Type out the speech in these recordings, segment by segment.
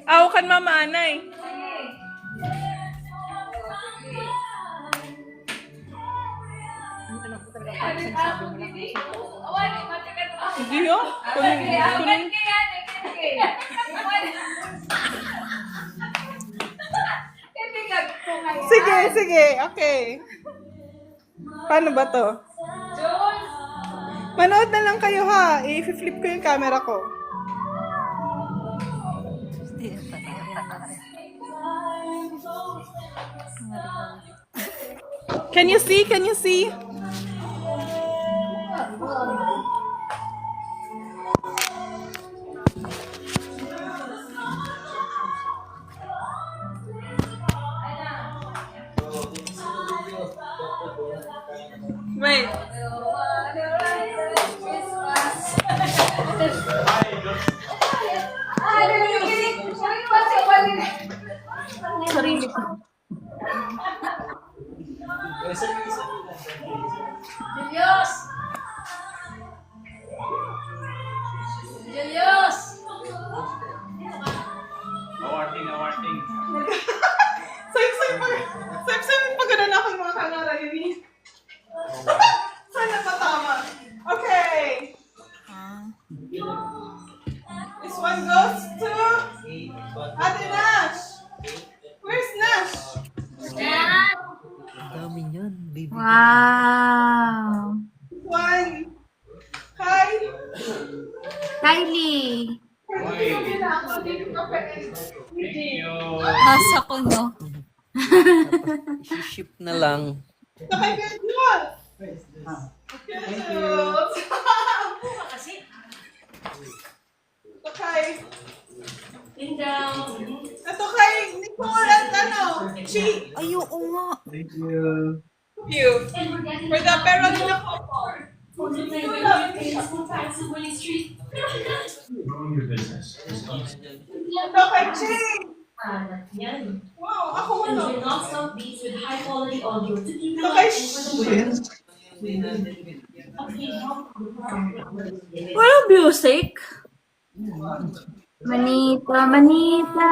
Awakan mama, anay. Hindi yun? Kunin. Sige, sige. Okay. Paano ba to? Manood na lang kayo ha. I-flip ko yung camera ko. Can you see? Can you see? Wait. Sarili ko. Julius! Julius! Awarting. Say pag ganun ako yung mga kamera yun. Sana patama. Okay. This one goes to Ate Nash. Where's Nash? Dami niyan, baby. Wow. One. Hi. Kylie. Thank you. Nasa ko, no? Ship na lang. Sakay ka dyan. Cute. Sakay. Ito kay Nicole at ano, Chi. Ay, oo nga. Thank you. You. For the Perolina couple. Growing your business. Ito kay Chi. Wow, ako ano. Ito kay Shin. Walang music. Manita, manita.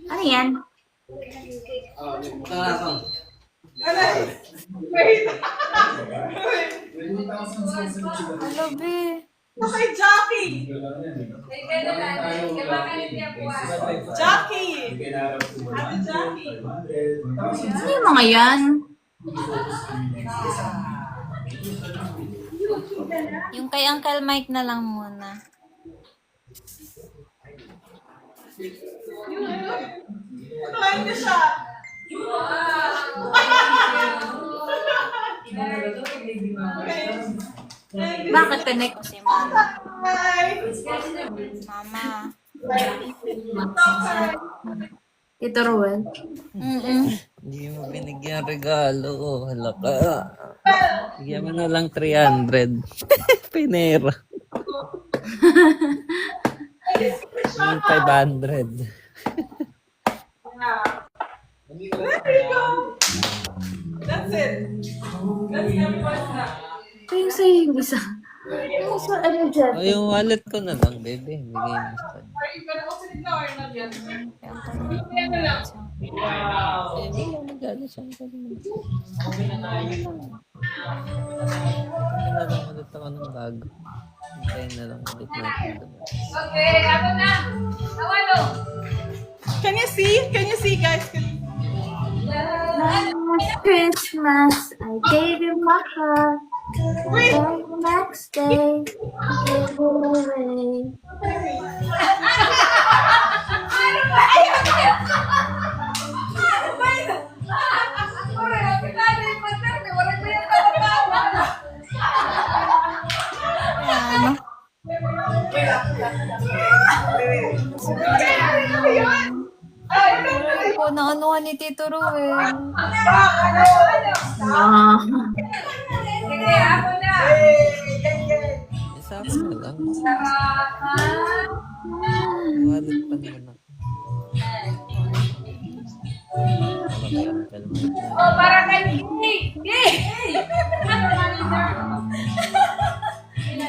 Ano yan? Alay. Wait. Hello, be. Ito kay Jackie. Jackie. Ate Jackie. Ano yung mga yan? Yung kay Uncle Mike na lang muna. Tumain na siya. Bakit connect si Mama? Hi. Mama. Okay. Tito Ruel? Hindi mo binigyan regalo. Hala ka. Bigyan mo na lang 300. Pinera. Yung 500. There you go. That's it. That's everyone's na. Ito yung sa'yo yung isa. Yung sa ano dyan? O yung wallet ko na lang, baby. Bigay mo sa kanya. Are you gonna open it now or not yet? Eh, hindi mo magano siya. Bigyan na lang ulit ako ng bago. Hintayin na lang ulit natin. Okay, ako na. Tawalo. Can you see? Can you see, guys? Last Christmas, I gave you my heart. Wait. Then the next day, I gave it away. Ano ba? Ayun! Ano ba ito? Uy, kapitado yung pagkakit. Walang ko yung katawa. Ano? Ako na ano ni Tito Ruel. Ah. Sige, ako na. Isa ko na lang. Sarapan. Wallet pa naman ako. Oh, para kay Gay. Gay!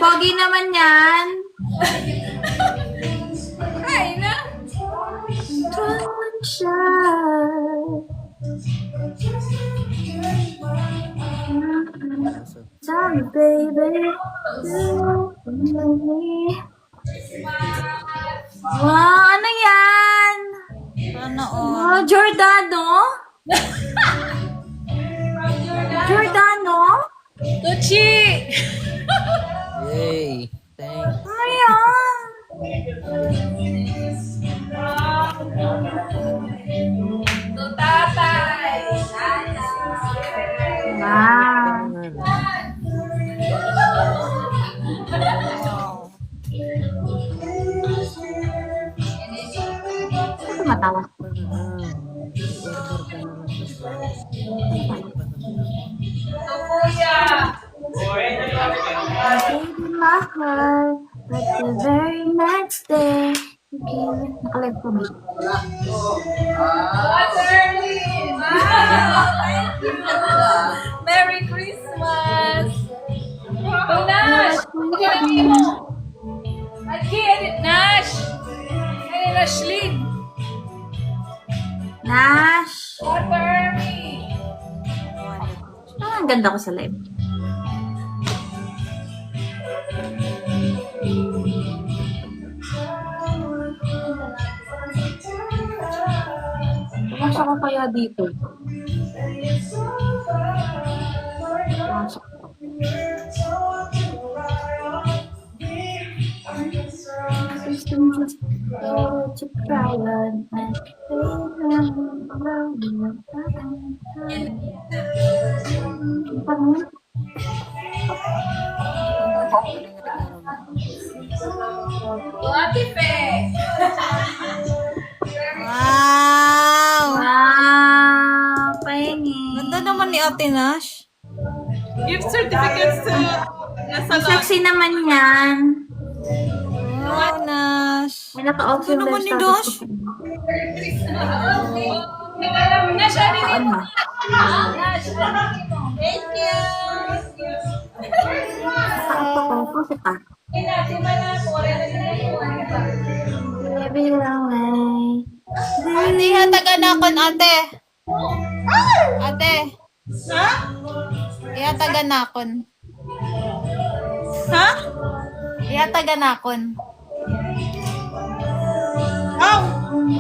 Pogi naman yan. Ay, na. Wow, ano yan? Sana all. Wow, Giordano? Giordano? Tucci! Yay! Thanks. Ano yan? To tatay! Wow. Ano matawa? To kuya! Baby, my heart, but the very next day, you gave it. Nakalive ko ba? Attorney! Wow! Thank you! Merry Christmas! To Nash! Pagkakami mo! Edit Nash! Hey, Rashlyn! Nash! Attorney! Ah, ang ganda ko sa live. Pumasok ko kaya dito. Pumasok ko. System just go to crowd and To Ate Fe! Wow! wow, pahingi. Ganda naman ni Ate Nash. Gift certificates to nasa Sexy naman yan. Wow, Nash. May naka-off Ano yung naman live ni status Dash? ko. Nash, ano Saan mo? na? Nash, ano mo? Thank you! Saan pa ko? Kasi pa. Natin man ako, Baby, away. Ate, hatagan ate. Ate. Ha? Ihatagan Ha? Ihatagan Oh!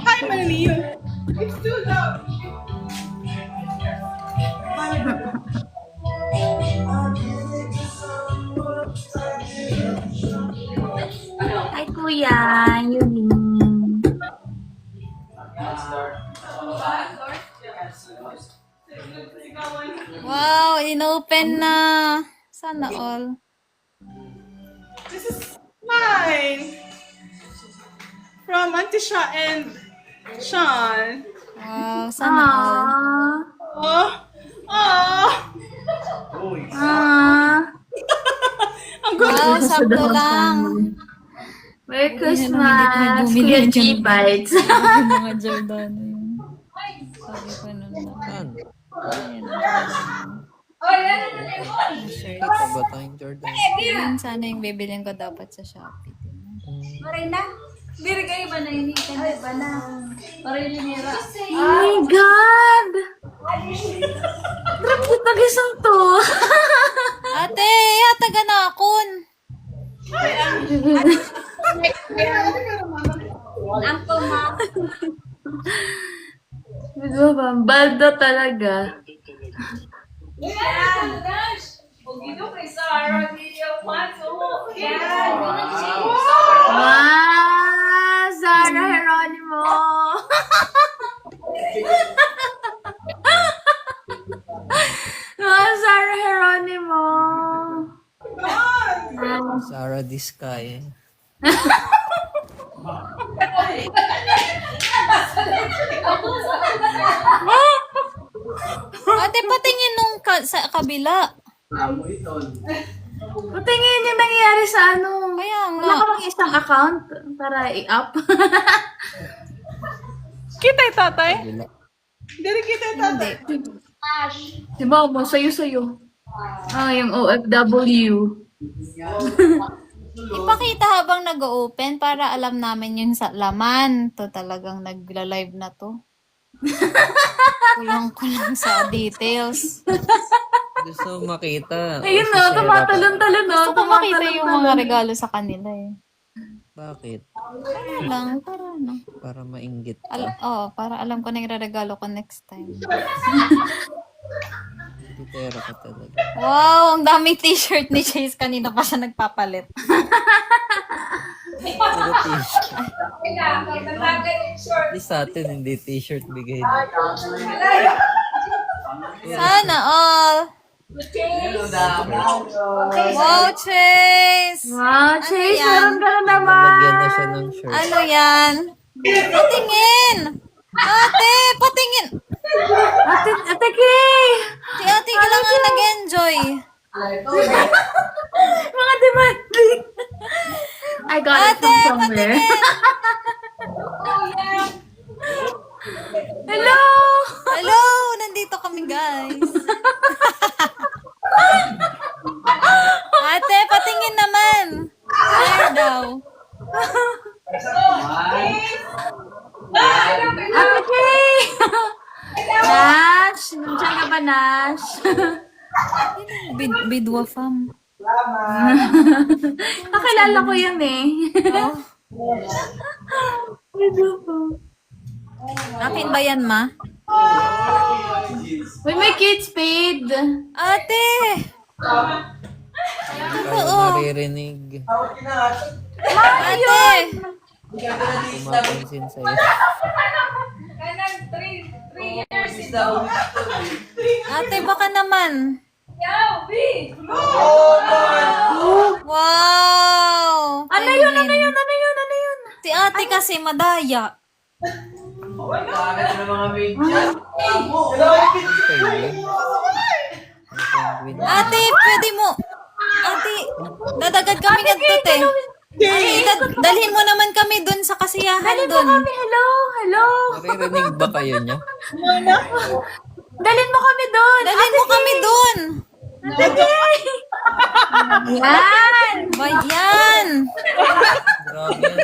Hi, Maniliyo. It's too loud. Hi, Kuya. Yumi. Wow, inopen na. Sana all. This is mine. From Auntie Sha and Sean. Wow, sana all. Aww. Oh! Oh! Ang gulo. Wow, sakto lang. Merry Christmas, bumili Kuya yan dyan. G-Bites. Yung mga Giordano yun. Sabi ko nun na. Ayan. Oh, yan ang lemon! Shirt. Ito ba tayong Jordan? Yun sana yung bibilin ko dapat sa Shopee. Marina, biri kayo ba na yun? Ay, ba na? Marina nira. Oh my God! Grabe kita gisang to. Ate, hatagan na akon. Ang tuma. Diba ba? Baldo talaga. Yan, Nash! Huwag ito kay Sarah, hindi yung maso. Yan! Wow! Zara Geronimo! Wow, Zara Geronimo! Sarah Discay. Ate, patingin nung sa kabila. Patingin yung nangyayari sa ano. Kaya Wala nga. ka bang isang account para i-up? Kita yung tatay? Bila. Dili kita yung tatay. Si Mama, sayo-sayo. Ah, yung OFW. Ipakita habang nag-open para alam namin yung sa laman. To talagang nagla-live na to. Kulang-kulang sa details. Gusto mo makita. Ayun O, no, si Sarah. tumatalon-talon no. Gusto ko makita yung mga regalo sa kanila eh. Bakit? Ano lang, para ano. Para mainggit ka. Para alam ko na yung regalo ko next time. Titera ka talaga. Wow, ang daming t-shirt ni Chase. Kanina pa siya nagpapalit. Puro t-shirt. Nagbagal yung short. At least sa atin, hindi t-shirt bigay na. Sana all. Wow, Chase! Wow, Chase, yan? meron ka na naman. Nalagyan na siya ng shirt. Ano yan? Patingin! Ate, patingin! Ate Kay! Si ate kailangan nag-enjoy. Mga demanding. I got it Ate, from somewhere. patingin! Hello! Hello! Nandito kami, guys. Ate, patingin naman. Share daw. Ate Kay! Nash! Nandiyan ka ba, Nash? Bidwa fam. Nakilala ko yun eh. Akin ba yan, ma? Uy, may Kate Spade. Ate! Kaya naririnig. Ate! Kumapansin sa'yo. Ate, baka naman. Wow! Ano yun? Ano yun? Ano yun? Ano yun? Si ate kasi madaya. Penguin. Penguin. Ate, pwede mo. Ate, dadagad kami nagtut eh. Ate, dalhin mo naman kami dun sa kasiyahan Dalhin mo dun. kami. Hello? Hello? Naririnig ba kayo niya? Dalhin mo kami doon. Dalhin mo kami dun. Yan. Ba yan? Grabe yan.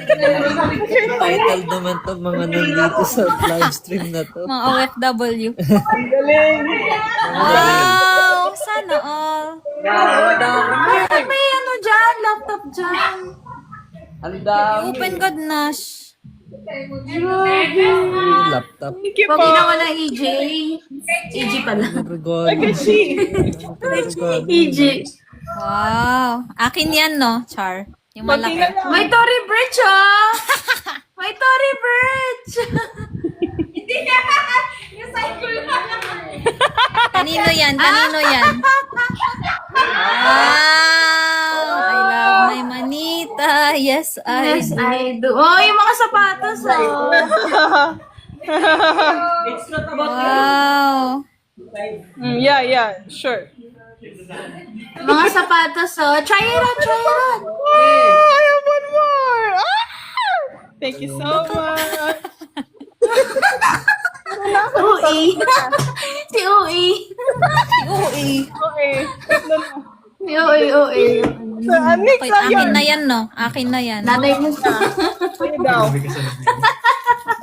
Titled naman to mga nandito sa live stream na to. Mga OFW. Galing. Wow! Sana all. May ano dyan? Laptop dyan. Open God, Nash. Yung laptop. Thank you Pag po. ginawa na EJ. EJ pala. Regalo. Kasi, Regalo. EJ. Wow. Akin yan, no, Char? Yung malaki. May Tory Bridge, oh! May Tory Bridge! Kanino yan? Kanino yan? Wow! I love my manita. Yes, I Yes, do. I do. Oh, yung mga sapatos, oh. Wow! yeah, sure. Mga sapatos, oh. Try it on, try it on. Wow, I have one more. Ah! Thank you so much. Ui. Si Ui. Uy. Okay. Si Ui. So, next Okay, na akin yun. na yan, no? Akin na yan. Nanay mo sa... Sa'yo daw.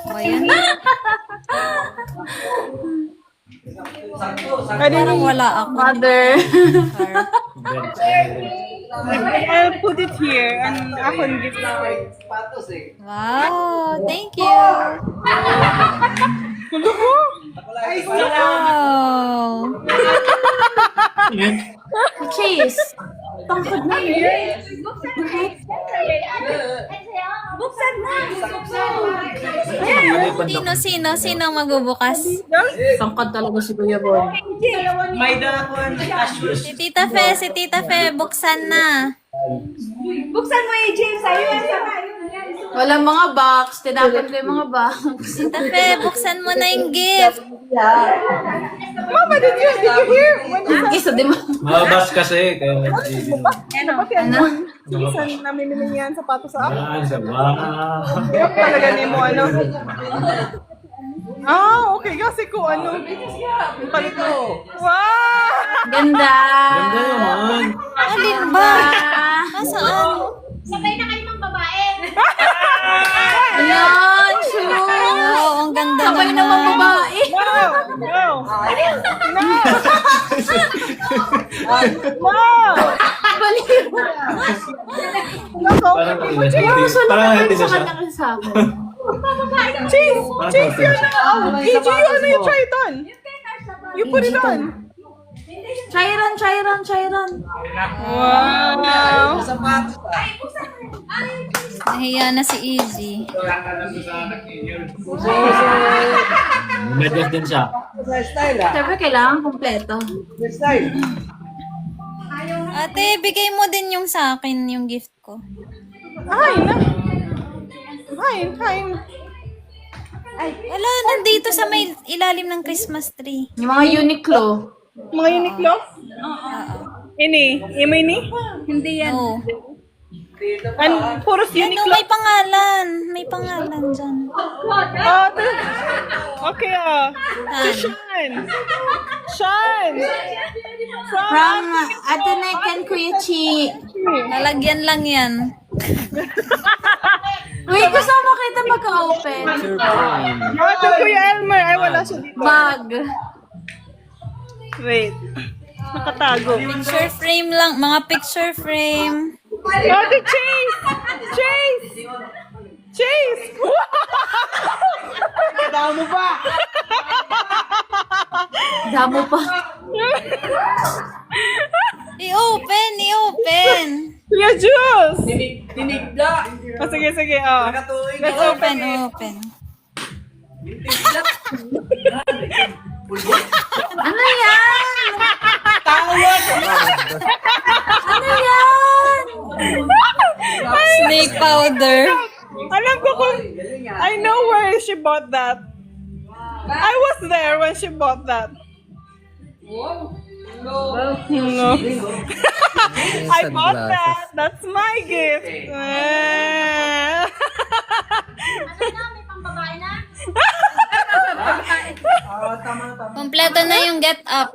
Ba yan? Parang wala ako. Mother. Char. I'll put it here and ako ang gift na. Wow! Thank you! Wow! Cheese. Tangkad na yun. Buksan na. Sino magbubukas? Tangkad talaga si Kuya Bon. May dakon. Si Tita Fe, buksan na. Buksan mo yung James. Ayun. Walang mga box. Tinapon ko yung mga box. Tita Fe, buksan mo na yung gift. Mama, did you hear? Isa, di ba? Mabas kasi. Kaya hindi. Ano? Saan namimili niyan sapatos sa ako? Yan, sa wow. Hirap talaga ni mo, ano? Ah, okay. Kasi ko, ano? Palit ko. Wow! Ganda. Ganda naman. Alin ba? Nasaan? Ayan, sure. Wow, ang ganda Sabay naman naman. babae. Wow! Wow! No! Ma! Nako, Parang healthy na siya. Chase! Parang Chase, healthy na yun siya. na! EG, ano yung try it on? You put it on. Chiron. Wow! Nahiya na si Easy. Medyas din siya. Siyempre, kailangan kumpleto. Ate, bigay mo din yung sa akin, yung gift ko. Fine. Wala, nandito sa may ilalim ng Christmas tree. Yung mga Uniqlo. Mga Uniqlo? Ini? Hindi yan. No. Puros Ano, Uniqlo? may pangalan. May pangalan dyan. Okay, Tan. Sean! From Ate Nek and Kuya Chi. Lalagyan lang yan. Wait, gusto mo kita magka-open. Picture frame. Ito, Kuya Elmer. Ay, wala siya dito. Bag. Wait. Nakatago. Picture frame lang. Mga picture frame. Ate, Chase! Damo pa! Damo pa. I-open. Kuya Jules! Sige. Let's open. Open. Ano yan? Ano yan? Snake powder. Alam ko kung... I know where she bought that. I was there when she bought that. No. I bought that. That's my gift. Kompleto na yung get up.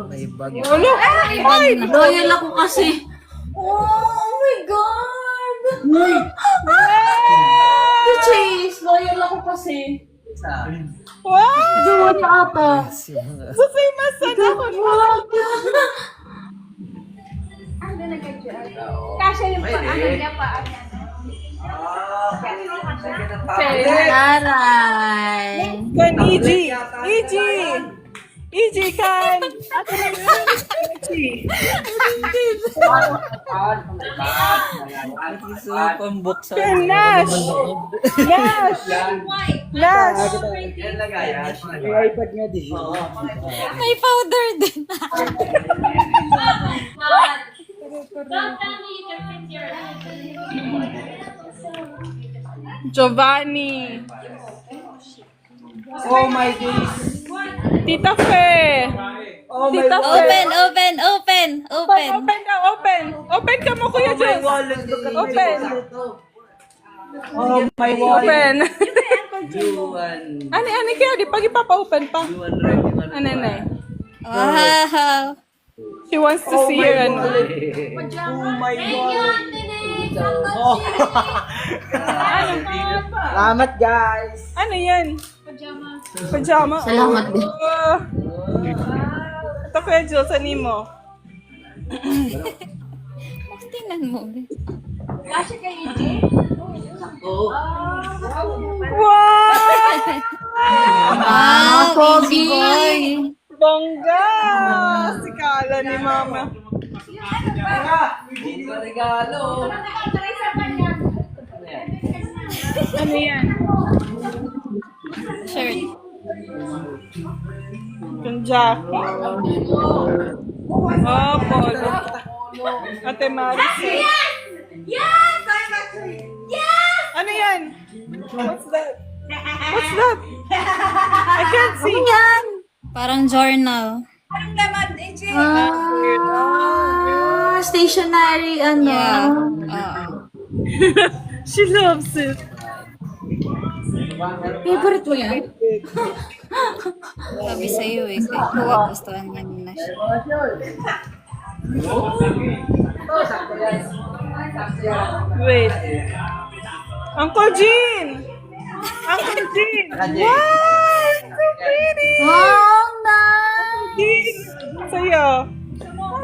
May bag. Ano? Ibang na. Loyal ako kasi. Oh my God! Si Chase, loyal ako kasi. Wow! Jowa niya ata. Susimasan ako. Taray. Kan EG kan. Ako na yun. Gusto pambuksan. Kan Nash. May powder din. Giovanni. Oh my days. Tita Fe. Tita Fe. Open. Open daw, open. Open ka mo, Kuya Jun. Open. Open. Ani kaya di pag ipapa-open pa. Ano. Wow. She wants to see her ano. Salamat guys! Ano yan? Pajama. Salamat din. Ito Kuya Jun, sa nimo. Tingnan mo. Wow! Wow, easy boy. Bongga! Si Kala ni Mama. Regalo! Ano yan? Shirt. Yung jacket. Oh, polo. Ate Maricel. Ano yan? What's that? I can't see. Yan. Parang journal. Stationary, ano. Yeah. Oo. She loves it. Favorite mo yan? Sabi sa'yo eh. Kaya gustuhan niya na siya. Wait. Uncle Jean! Uncle Jean! Wow! So pretty! Oh, nice! Jean! Sa'yo.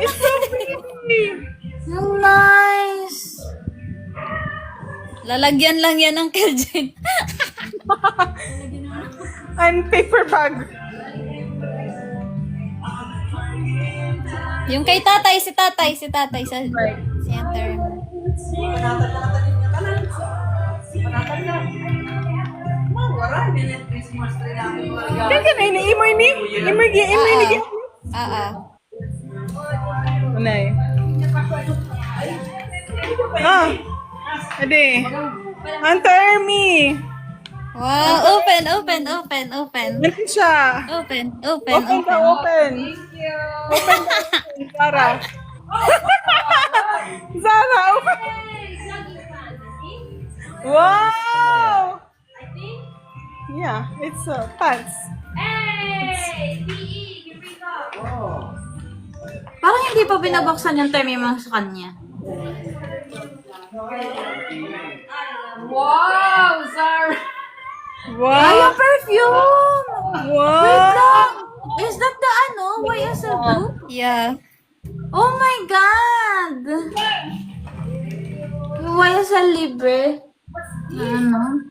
It's so pretty. So nice. Lalagyan lang yan ng Keljin. And paper bag. Yung kay tatay, si tatay sa center. Yan ka na, imoy ni. Anay. Ade. Hunter me. Wow, open. Ano siya? Open. Open ka, open. Open ka, Zara. Zara, open. Wow! Yeah, it's pants. Parang hindi pa binabuksan yung term mo sa kanya. Wow, Zara. Ay, Wow! yung perfume! Wow! Wait lang! Is that the YSL blue? Yeah. Oh my God! Yung YSL Libre. Ano?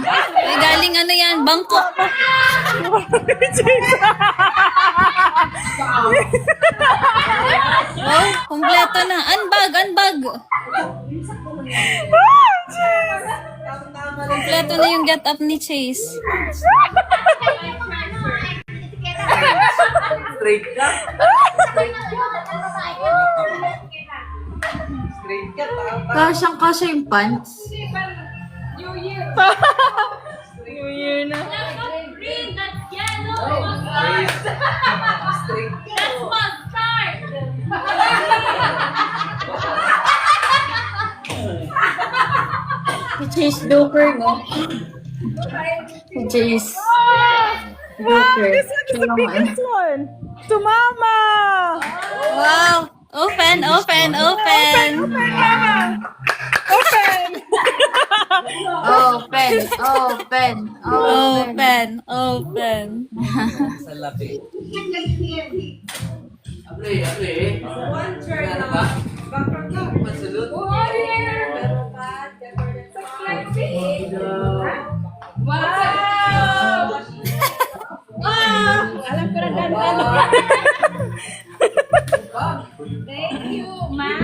Ay, galing yan, Bangkok. Oh, kompleto na. Unbag. Kompleto na yung get up ni Chase. Straight ka? Straight ka, Kasyang-kasya yung pants. New Year na. Straight ka. Si Chase Doker, no? Si Chase Doker. This one is the biggest one. To Mama! Wow! Open. Open, Mama! Open! Open. Sa labi. Apre. Ano ba? Masulot. Alam ko na ganda. Thank you, ma'am.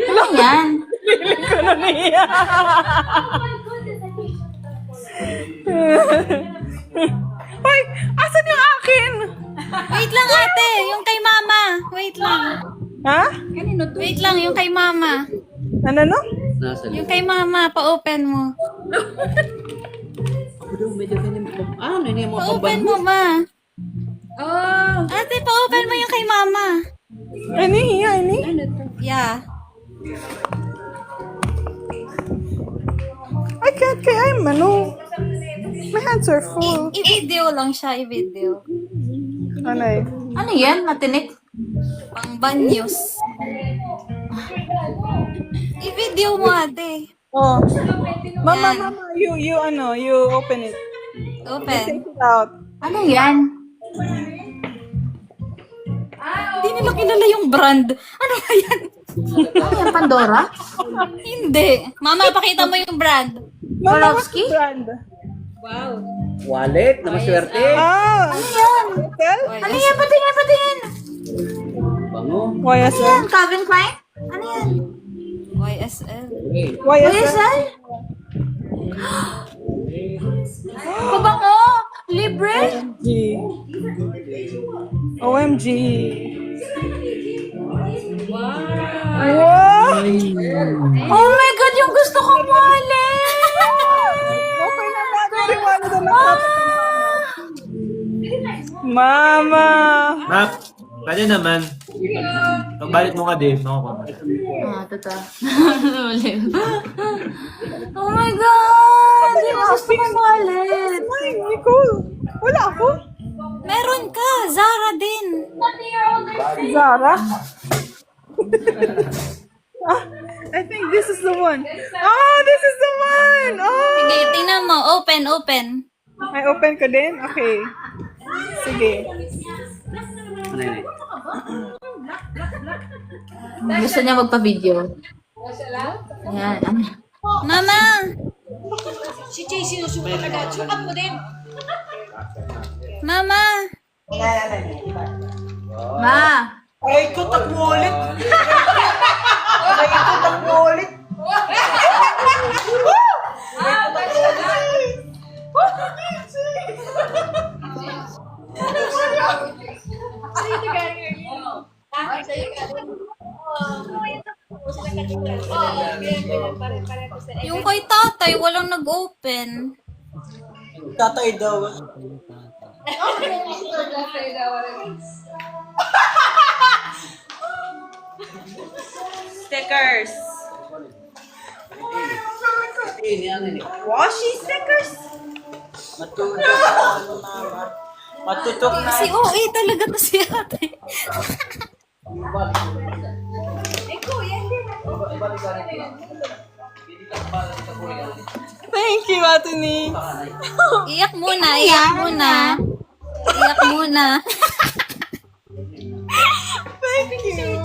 Ano yan? Ko na niya. Hoy! Asan yung akin? Wait lang, ate. Yung kay mama. Wait lang. Ha? Wait lang, yung kay mama. Ano no? Nasa Yung kay mama, pa-open mo. Pa-open mo, ma. Oh. Ate, pa-open mo yung kay mama. Ani? Yeah. I can't kaya I'm my hands are full. I-video lang siya, i-video. Anay? Ano yan? Matinik? Pang banyos. I-video mo, ate. Oh. Mama, Yan. you open it. Open. Take it out. Ano yan? Hindi nila kilala yung brand. Ano ba yan? Ano yan? Pandora? Hindi. Mama, pakita mo yung brand. Mama, what's Swarovski? the brand? Wallet, na maswerte. Ah! Ano yan? Hotel? Ano yan? Patingin! Bango. Ano YSL? yan? Calvin Klein? Ano yan? YSL. YSL? Pabango! Libre? OMG. Wow! Oh my God! Yung gusto kong wallet! Okay na natin. Wala na nakapit. Mama! Map, pwede naman. Pagbalik mo ka din, makukuha. Totoo. Oh my God! Yung gusto kong wallet! Ay, Nicole. Wala ako. Meron ka. Zara din. Zara? I think this is the one. Oh, this is the one! Oh! Sige, tingnan mo. Open. Ay, open ko din? Okay. Sige. Ano yun? Gusto niya magpa-video. Ayan. Mama! Si Jay, sinusuka ka na. Sukat mo din. Mama! Ma! Ay, kutak mo ulit. Ay, kutak mo ulit. Yung kay tatay, walang nag-open. Tatay daw. Stickers. Washi stickers. Matutok na. Si OA talaga to si ate. Thank you, Ate Nick. Iyak muna, iyak muna. Iyak muna. Thank you.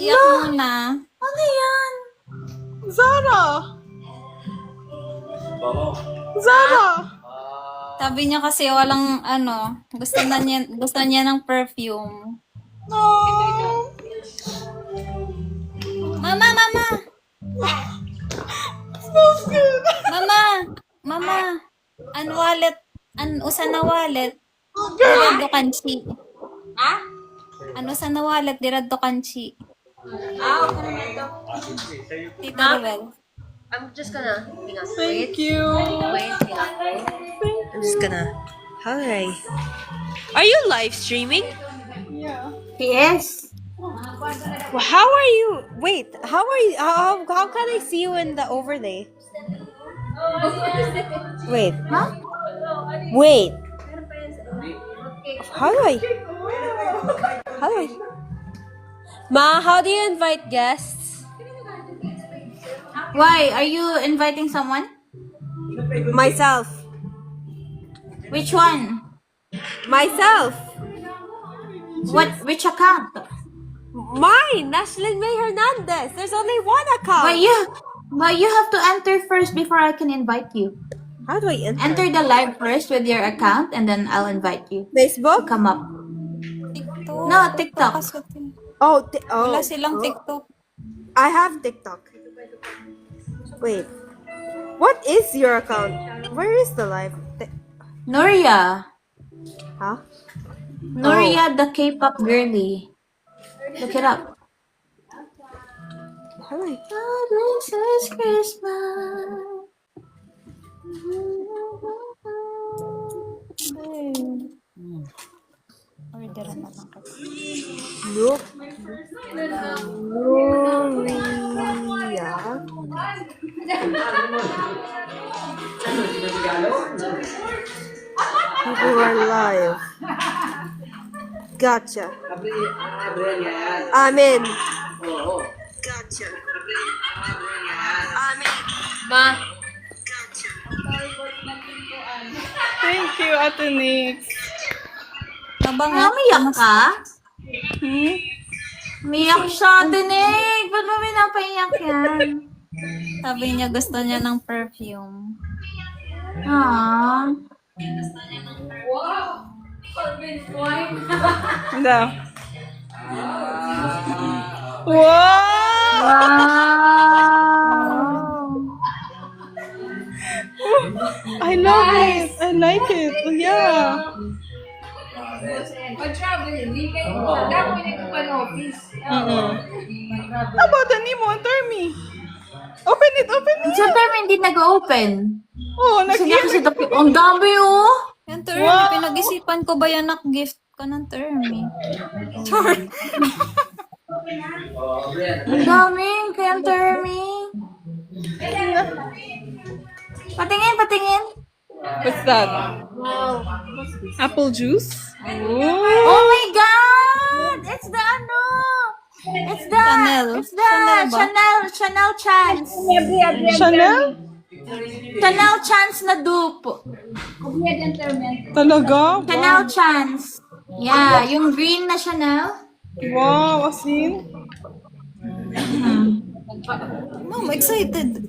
Iyak muna. Ano yan? Zara. Zara. Sabi niya kasi walang ano, gusto niya ng perfume. Oh. Mama, mama. Smells good. Mama. An wallet, usa na wallet. Diradto kanchi. Ha? Ano sa na wallet diradto kanchi. Tita Ruel. I'm just gonna, Thank you. I'm just gonna, hi. Are you live streaming? Yeah. Yes. Well, how are you? Wait, how are you? How can I see you in the overlay? Wait. Huh? Wait. How do I? Ma, how do you invite guests? Why? Are you inviting someone? Myself. Which one? Myself. Which account? Mine, Nashlyn May Hernandez. There's only one account. But you have to enter first before I can invite you. How do I enter? Enter the live first with your account and then I'll invite you. Facebook? Come up. TikTok. No, TikTok. Oh, Wala silang TikTok. I have TikTok. Wait. What is your account? Where is the live? Nuria. Huh? Nuria, the K-pop girly. Look it up. How do I? Oh, this is Christmas. Order na lang kasi. Look. Nuria. People are live. Gotcha. Amen. Gotcha. Amen. Ma. Thank you, Ate Nick. Umiyak ka? Umiyak siya, Tinig. Ba't mo pinapaiyak yan? Sabi niya gusto niya ng perfume. Aww. Daw. Wow! I love it. I like it. Yeah. How about the Nemo and Termi? Open it. Sa time hindi nag-open. Oh, Kasi nga kasi ang dami oh. Yung term, pinag-isipan ko ba yan gift ko ng term eh. Ang dami. Kaya ang termi. Patingin. What's that? Apple juice? Oh my God! It's the ano? It's the Chanel Chance. Chanel? Chanel Chance na dupe. Talaga? Chanel Chance. Yeah, yung green na siya now. Wow, asin. Mom, excited.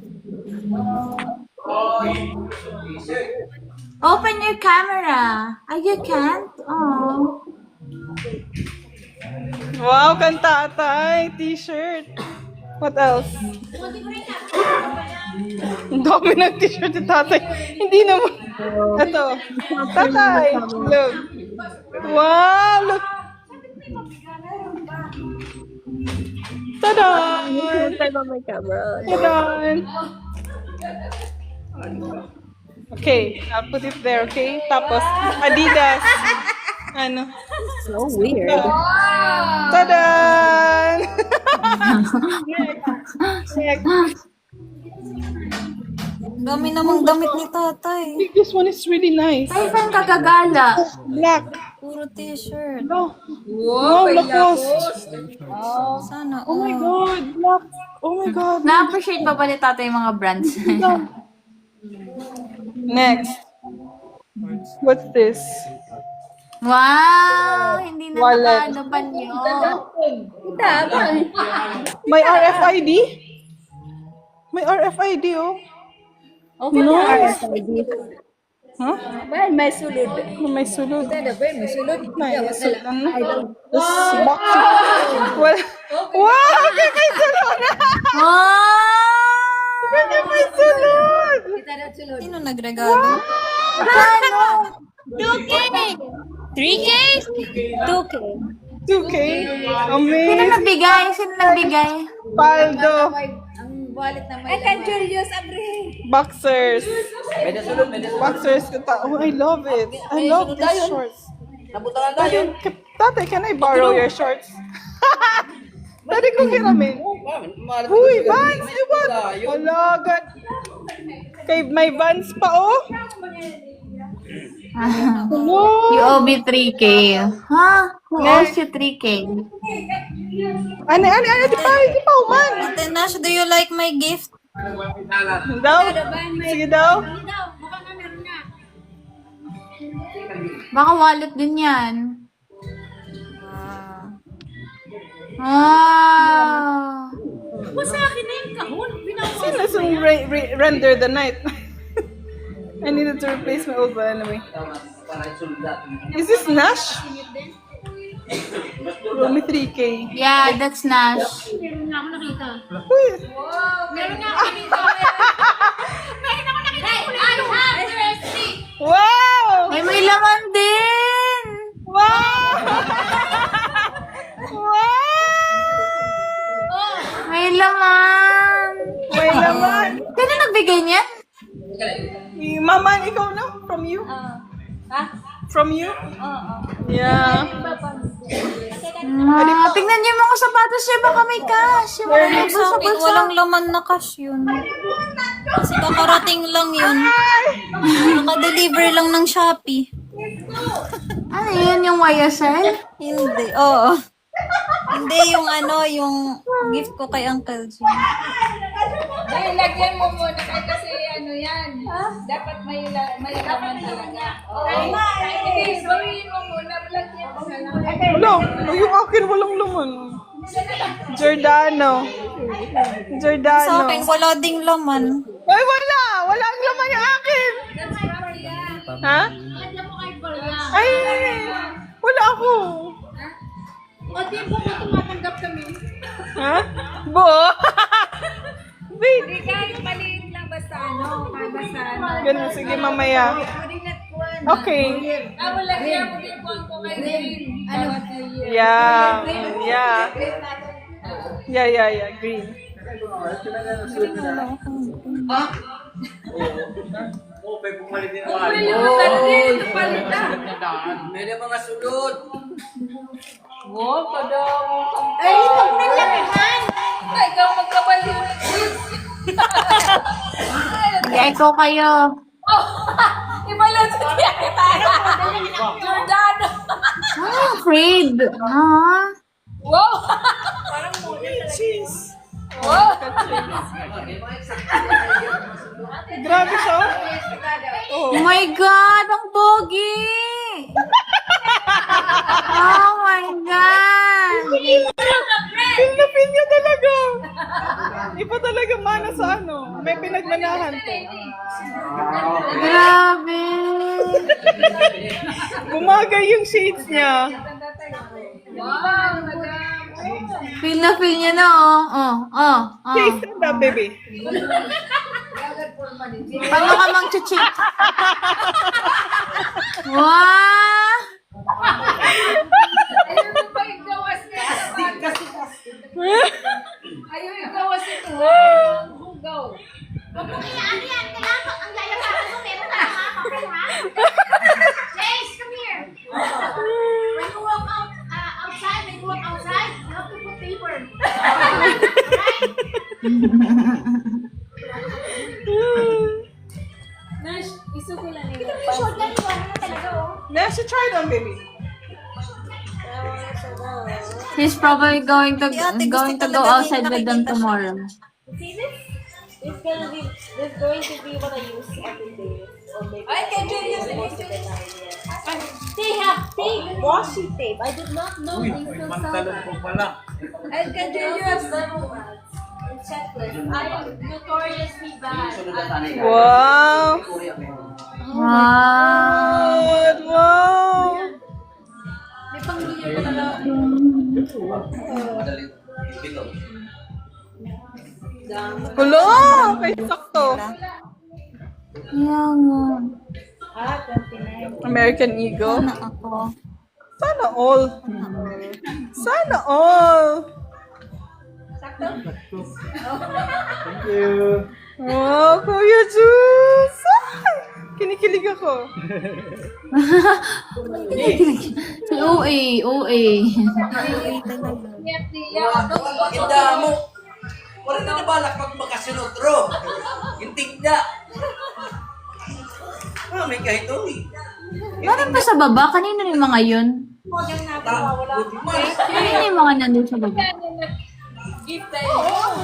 Open your camera. You can't? Oh. Wow, kantatay. T-shirt. What else? Ang dami ng t-shirt ni tatay. Hindi naman. Ito. Tatay. Look. Wow, look. Tada! Tada! Okay, I'll put it there, okay? Tapos, Adidas. Ano? So weird. Tada! Next. Dami namang damit ni tatay. I think this one is really nice. Ay, saan ka gagala? Black. Puro t-shirt. Oh. Wow, Lacoste. Sana. Oh my God, black. Oh my God. Na-appreciate pa ba ni tatay yung mga brands? Next. What's this? Wow! Hindi na Wallet. nakano ba niyo? May RFID? May RFID, oh. Okay, No. Huh? Well, may sulod. May sulod. May sulod. This box. Well, wow! Kaya may sulod! Wow! Kaya may sulod! Sino nagregalo? Ano? 2K! 3K? 2K. 2K. Sino Amazing. nagbigay? Sino nagbigay? Paldo. Julius Abre. Boxers. Boxers. Oh, I love it. I love these shorts. Tatay, can I borrow your shorts? Pwede ko hiramin. Uy, Vans! Di ba? Wala, God. Kay may Vans pa, oh. Hello. You owe me 3K. Huh? Who owes you 3K? Ano, di pa, man. Ate Nash, do you like my gift? Daw? Sige daw. Baka wallet din yan. Wow! Sino yung render the night? I needed to replace my old one anyway. Is this Nash? Only 3K. Yeah, that's Nash. Uy. Wow! Ay, may laman din! Wow! Wow! May laman! May laman. Sino nagbigay niyan? Mama, ikaw na? From you? From you? Yeah. Tingnan niyo yung mga sapatos niya, baka may cash. Yung mga Very sa akin, walang laman na cash yun. Kasi kakarating lang yun. Naka-deliver lang ng Shopee. Ano yun, yung YSL? Hindi, oo. Hindi yung yung gift ko kay Uncle Jim. Dahil lagyan mo muna kasi yan. Dapat may laman talaga. Okay, gawin mo muna. Lagyan mo na lang. Wala. Yung akin walang laman. Giordano. Sa akin, wala ding laman. Ay, wala! Wala ang laman yung akin! Ha? Ay! Wala ako! O, di ba kung tumatanggap kami? Ha? Bo? Wait! Hindi kahit maliit lang basta basta Ganun, sige mamaya. Okay. Wala niya mo din ko kay Green. Yeah. Green. May mga sulod. Ay, ito mo lang yan. Ay, ikaw magkabaliw ng shoes. Ikaw kayo. Iba lang sa tayo. Giordano. I'm afraid. Wow. Cheese. Wow. Grabe siya. Oh my God, ang pogi! Oh my God! Feel na feel niya talaga. Iba talaga mana sa ano. May pinagmanahan to. Grabe! Bumagay yung shades niya. Wow, madam. Feel na feel niya na, oh. Shades, stand up, baby. Paano ka mang chichik? Wow! Ayaw mo ba igawas niya sa bata? Ayaw igawas ito. Hugaw. Chase, come here. When you walk outside, you have to put paper. Nash, iso ko lang nila. Let's try them, baby. He's probably going to Yeah, ate, going gusto to go talaga outside niya with them nakikita siya. tomorrow. It's going to be what I use every day. Or maybe Ay, kay Julius. they have big washi tape. I did not know they still sell that. Ay, kay Julius. Checklist. I am notoriously bad. Wow. Wow! Good. Wow. May pang-year talaga. Hello. Kay sakto. Yeah, nga. American Eagle. Na ako. Sana all. Sana all. Thank you. Wow, Kuya Juice. Ay, kinikilig ako. Si OA. Inda mo. Wala na nabalak pag makasunod ro. Intig na. May kahit uli. Meron pa sa baba? Kanina yung mga yun? Kanina yung mga nandun sa baba? Oo,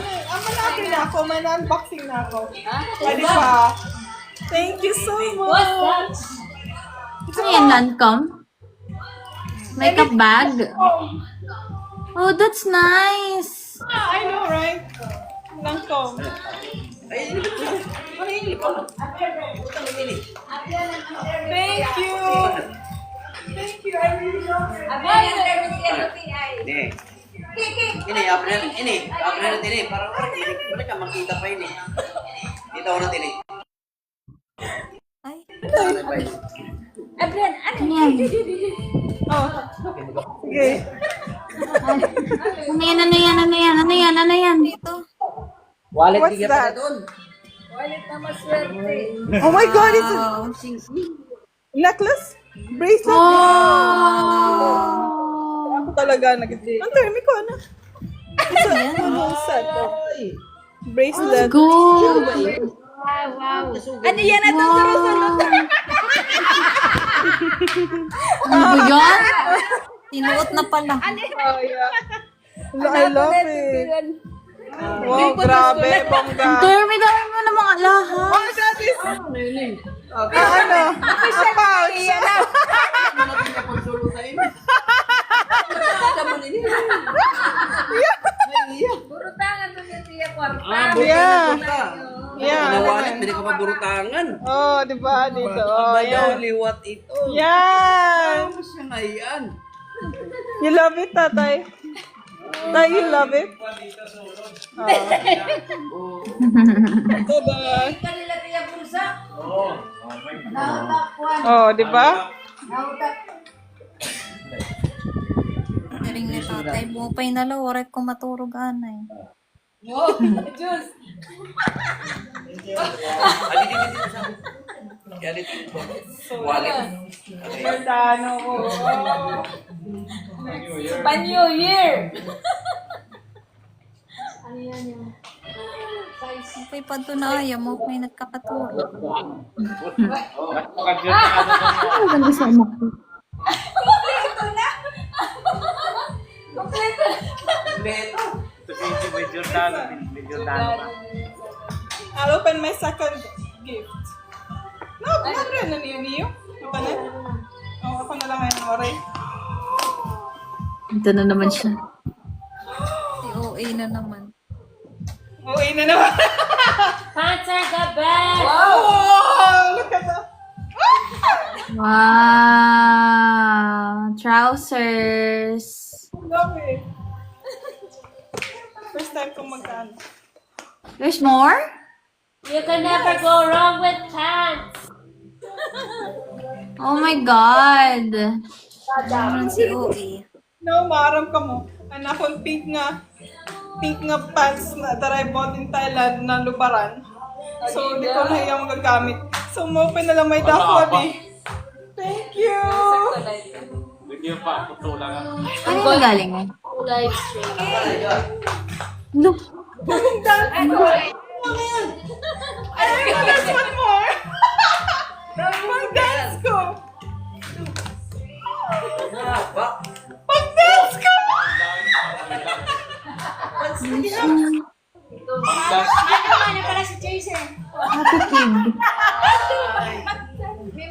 natin na ako. May na-unboxing na ako. Pwede pa. Thank you so much. Ano yan, Lancome? Makeup bag? Oh, that's nice. I know, right? Lancome. Thank you. Thank you. I really love it. Ini, apa na ini, parang wala ka makita pa ini. Dito na ini. Ay. Ano yan? Oh. Okay. Ano yan? Dito. Wallet What's bigyan that? pa doon. Walit na maswerte. Oh my God, it's a Wow. necklace? Bracelet? Oh! Ako talaga ang termi ko, ano? Ano set? Bracelet. Good! Ano yan? Ito sunod. Ano ba yan? Sinuot na pala. Oh, yeah. I love it. Wow, grabe, bongga. Ang dami mo na mga lahat. Oh, that is... ano? A pouch. Puro tangan to niya siya kwarta. Yeah. Yeah. Ang wallet, hindi ka maburutangan. Oh, di ba? Dito. Oh, Bayaw, yan. liwat ito. Yan. Ano siya ngayon? You love it, tatay? Tay, you love it? Oh. Diba? Kanila tiya bulsa. Oh, di ba? Galing ni tatay. Bupay na lang. Orek ko maturog anay. Oh, Diyos. Wallet. Gandano ko. Panyo year. Bupay pa doon na ayaw mo. May nagkakaturog. Ang ganda sa anak ko. Kompleto na. Kompleto. Beto. I'll open my second gift. No, not rin na niyo. Ano pa na? Oh, ako na lang ngayon, oray. Ito na naman siya. Si OA na naman. Okay na naman. Pants are the best! Oh, look at that. Wow! Trousers. Love it. First time kong magkano. There's more? You can never go wrong with pants! Oh my God! Meron si OA. No, maaram ka mo. Ano akong pink nga pants na that I bought in Thailand na lubaran. So, hindi ko na yung magagamit. So, mo-open na lang may dahon eh. Thank you! Ano yung galing mo? Live stream. Look! There's one more! Pag-dance ko! Pag-dance ko! Ano pala si Jason? Happy Pig.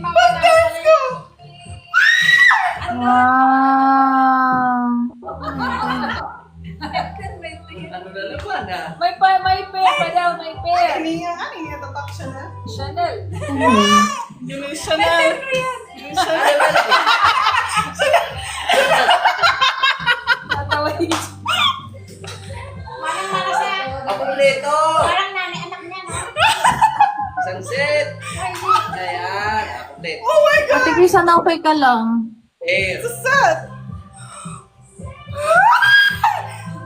Pag-dance ko! Wow! Ano na naman ah? May pair pa daw, may pair. Ano yung tatak siya na? Chanel. Yun yung Chanel. Yung Chanel. Tatawa yun. Parang para sa... Kompleto! Parang nanay anak niya, no? Sunset! Ayan, kompleto. Oh my God! Ate Chris, sana okay ka lang? Eh, Sad!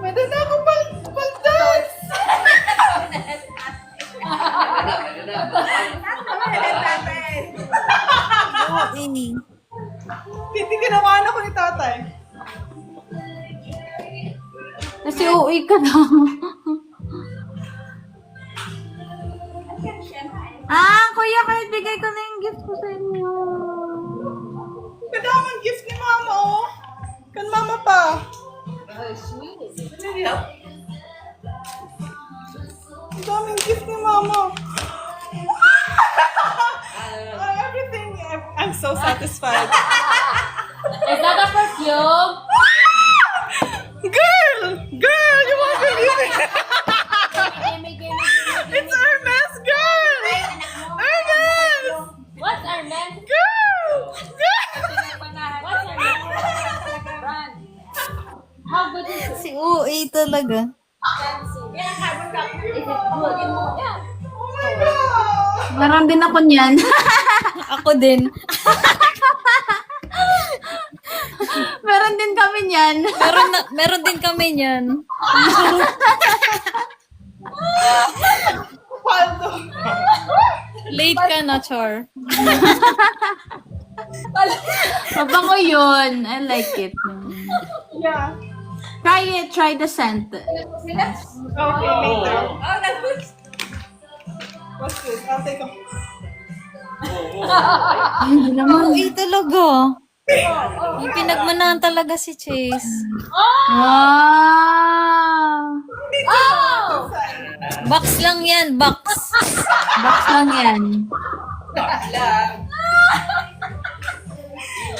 Pwede na ako pag-dance! ano na? Tinamaan ako ni tatay. Kasi OA ka na. Kuya, kahit bigay ko na yung gift ko sa inyo. Kadamang gift ni mama, oh. Kan mama pa. Ang daming gift ni mama. Everything, I'm so satisfied. Is that a perfume? Girl! Girl, you won't believe it! It's Hermes, girl! Hermes! What's our man? Girl! Girl! What's our man? How good is it? Si OA talaga. Is it good? Yeah. Oh my God! Meron din ako niyan. Ako din. Meron din kami niyan. Meron din kami niyan. Paldo. Late ka na, Chor. Mabango yun. I like it. Yeah. Try the scent. Okay, later. What's this? I'll take a... Hindi naman. OA talaga. May pinagmanahan talaga si Chase. Wow! Box lang yan, box. Box lang yan. Lang.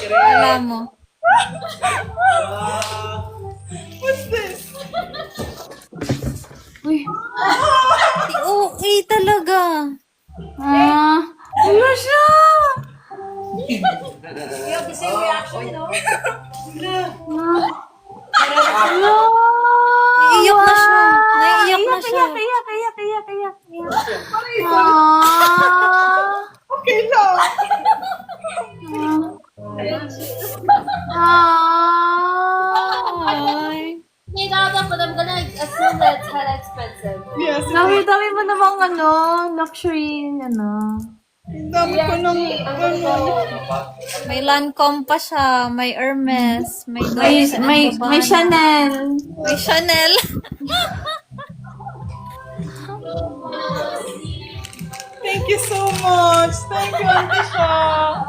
Wala mo. What's this? Uy. Si OA talaga. Wala siya. The same reaction, no? Iiyak na siya. Naiiyak na siya. Iyak. Okay lang. But I'm gonna assume that it's hella expensive. Yes. Dami mo namang luxury, Dami ko ng... May Lancome pa siya, may Hermes, may Chanel. May Chanel. Thank you so much. Thank you, Auntie Sha.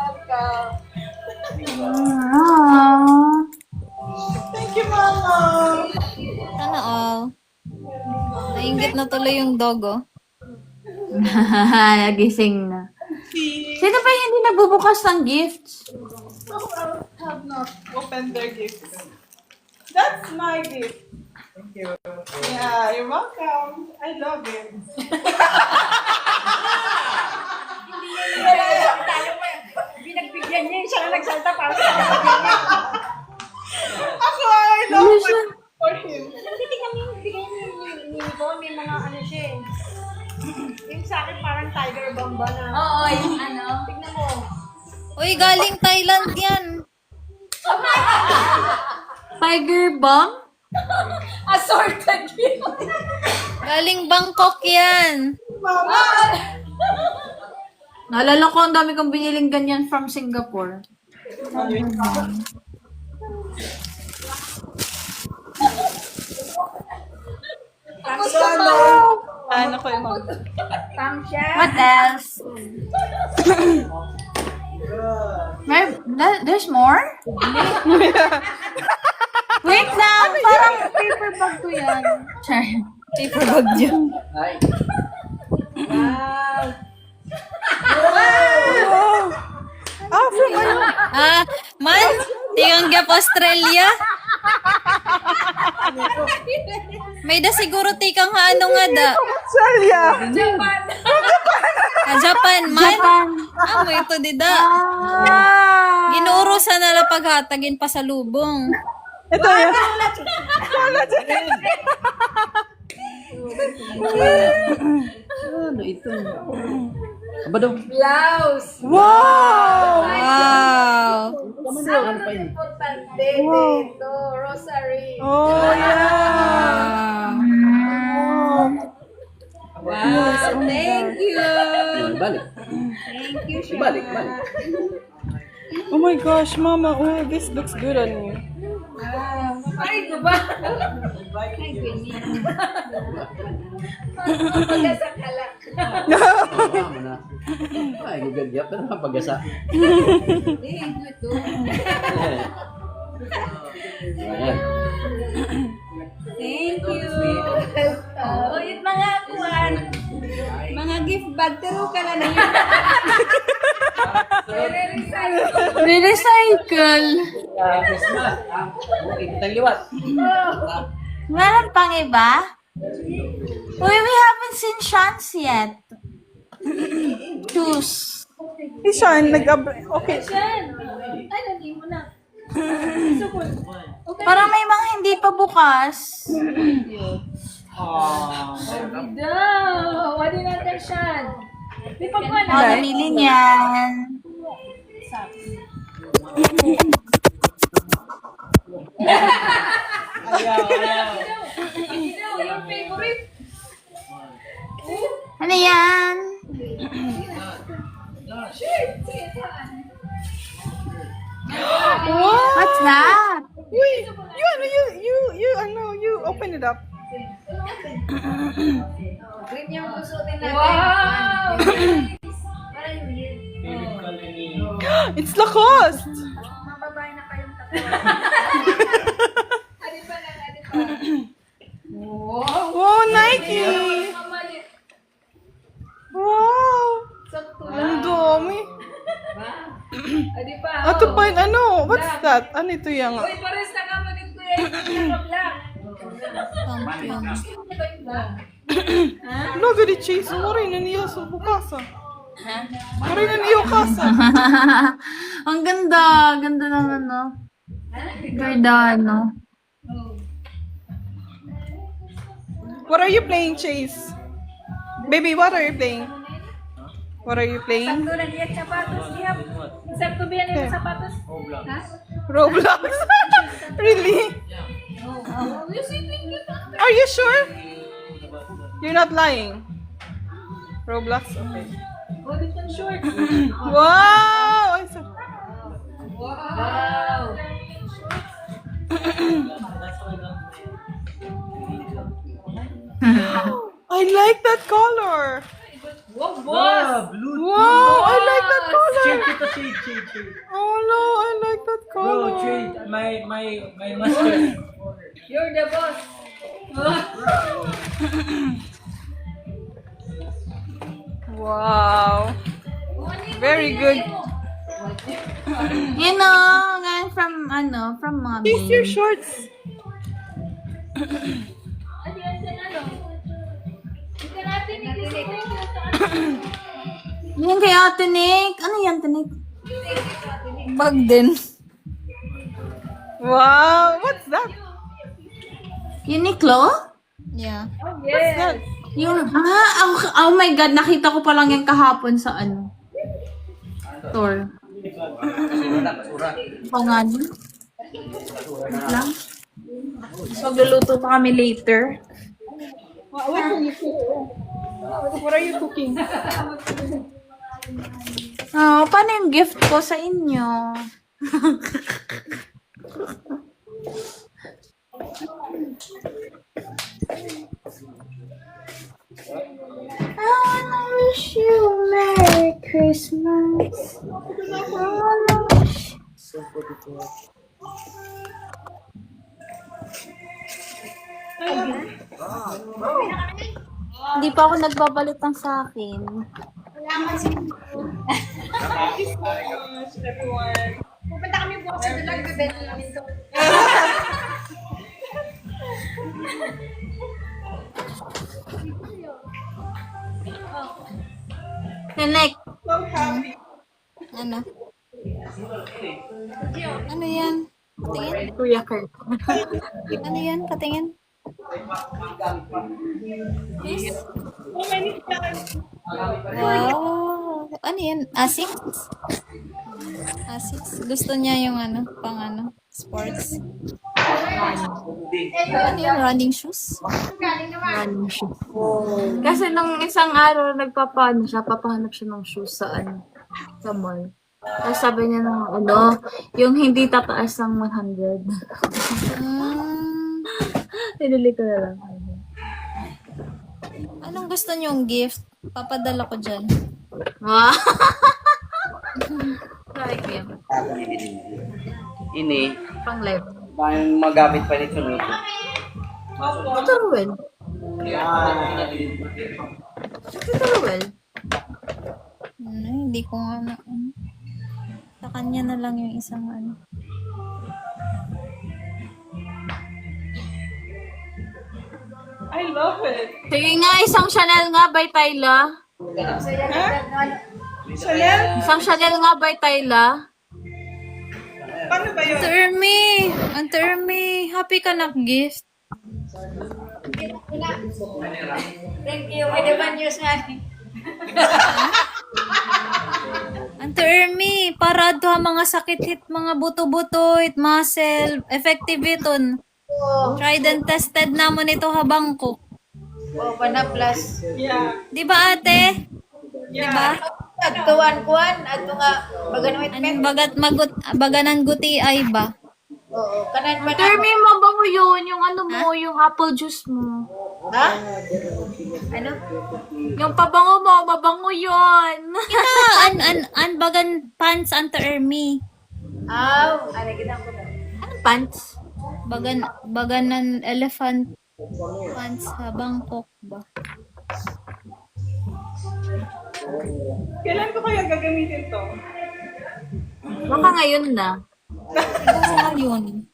Thank you, Mama. Sana all. Nainggit na tuloy yung dog, Nagising na. Sino ba yung hindi nagbubukas ng gifts? So, I have not opened their gifts. That's my gift. Thank you. Yeah, you're welcome. I love it. Binagbigyan niya, siya na nagsalta para sa Ako, I love it for him. Hindi kami bigay ni Yvonne, may mga ano siya eh. Yung sa akin parang tiger bomb ba na. Oo, yung ano. Tignan mo. Uy, galing Thailand yan. Tiger bomb? Assorted yun. Galing Bangkok yan. Naalala ko, ang dami kong biniling ganyan from Singapore. Ano ko yung What else? There's more? Wait lang, parang paper bag ko yan. Paper bag dyan. Ay. Ah, from ano? Man, tingang gyap Australia. May da siguro tikang ano nga da. Australia. Japan, man. Mo ito di da. Ginuurusan na lang paghatagin pa sa lubong. Ito yan. Ano ito? Aba daw. Blouse. Wow! Wow. Ano pa yun? Importante dito. Rosary. Oh, yeah. Wow. Thank you. Balik. Thank you, Sean. Balik. Oh my gosh, Mama. Oh, this looks good on you. Ay, diba? Ay, Gwynny. Pagkasa ka lang. Tama na. Ay, gugagyap na napagasa. Thank you, too. Ayan. Thank you. Oh, yung mga kuwan. Mga gift bag. Turo ka na yun. Re-recycle. Christmas. Okay, kitang liwat. Meron pang iba? Uy, we haven't seen Shans yet. Choose. Ishan, okay. Ay, hindi mo na. Parang may mga hindi pa bukas. Daw. Wadi natin siya. Di pa ba Ako namili niyan. Yung favorite. Ano yan? What? What's that? Wait, you open it up. Green yung susutin natin. Wow! Parang yun. It's Lacoste. Mababae na kayong tatlo. Adi pa lang, adi pa. Wow, Nike. Mamalit. Wow. Sakto Ang lang. dami. Adi pa. Ato pa yun, ano? What's that? Ano ito yung? Uy, pares na ka magit ko yan. Naka-black. Champion. Ito yung black. Logo di cheese. Waray na niya sa bukasa. Waray na niya kasa. Ang ganda. Ganda naman, no? Gardano. What are you playing, Chase? Baby, what are you playing? What are you playing? Sakto na niya sapatos. Yap. Sakto ba yan yung sapatos? Ha? Roblox. Really? Are you sure? You're not lying. Roblox? Okay. Oh, dito yung short. Wow! Ay, sa- Wow. I like that color. Wow, boss. Wow, I like that color. Shade. Oh no, I like that color. Bro, trade. My master. You're the boss. Wow. Very good. You know, galing from, from mommy. These your shorts. Ano yan sa ano? Hindi natin ikinig. Yan kay Ate Nick. Ano yan, Ate Nick? Bag din. Wow, what's that? Uniqlo? Yeah. What's that? Oh my God, nakita ko pa lang yan kahapon sa ano. Store. Pangalan? Wait lang. Magluluto pa kami later. What are you cooking? Oh, paano yung gift ko sa inyo? I wanna wish you Merry Christmas. I wanna wish... Hindi pa ako nagbabalitang sa akin. Pupunta kami bukas sa dalag, bibenta namin ito. Connect. So happy. Ano? Ano yan? Patingin? Kuya Kurt. Ano yan? Patingin? So many times. Wow. Ano yan? Asics? Asics. Gusto niya yung ano, pang ano, sports. Ano yun? Running shoes? Running shoes. Kasi nung isang araw, papahanap siya ng shoes sa ano, sa mall. Tapos sabi niya ng ano, yung hindi tataas ng 100. Pinili ko na lang. Anong gusto niyong gift? Papadala ko dyan. Wow! Like yun. Ini, Pang live. parang magamit pa nito nito. Ito Ruel. Ito Ruel. Hindi ko nga na. Sa kanya na lang yung isang ano. I love it. Sige nga, isang Chanel nga by Tyla. Chanel? Isang Chanel nga by Tyla. Paano ba yun? Ante Ermi, happy ka na gift. Thank you. May naman news nga. Ante Ermi, para to mga sakit hit, mga buto-buto, hit muscle, effective iton. Tried and tested namon ito habang ko. Oh, pana plus. Yeah. Di ba ate? Di ba? Agtuan kuan, agtu nga bagan wait Anong baganan guti ay ba? Oo, kanan pa Termi, mabango yun. Yung ano mo, yung apple juice mo. Ha? Ano? Yung pabango mo, mabango yun. Bagan pants ante Ermi. Aw, ano kita ko na. Anong pants? Baganan elephant pants habang cook ba? Kailan ko kaya gagamitin to? Baka ngayon na. Siguro ngayon.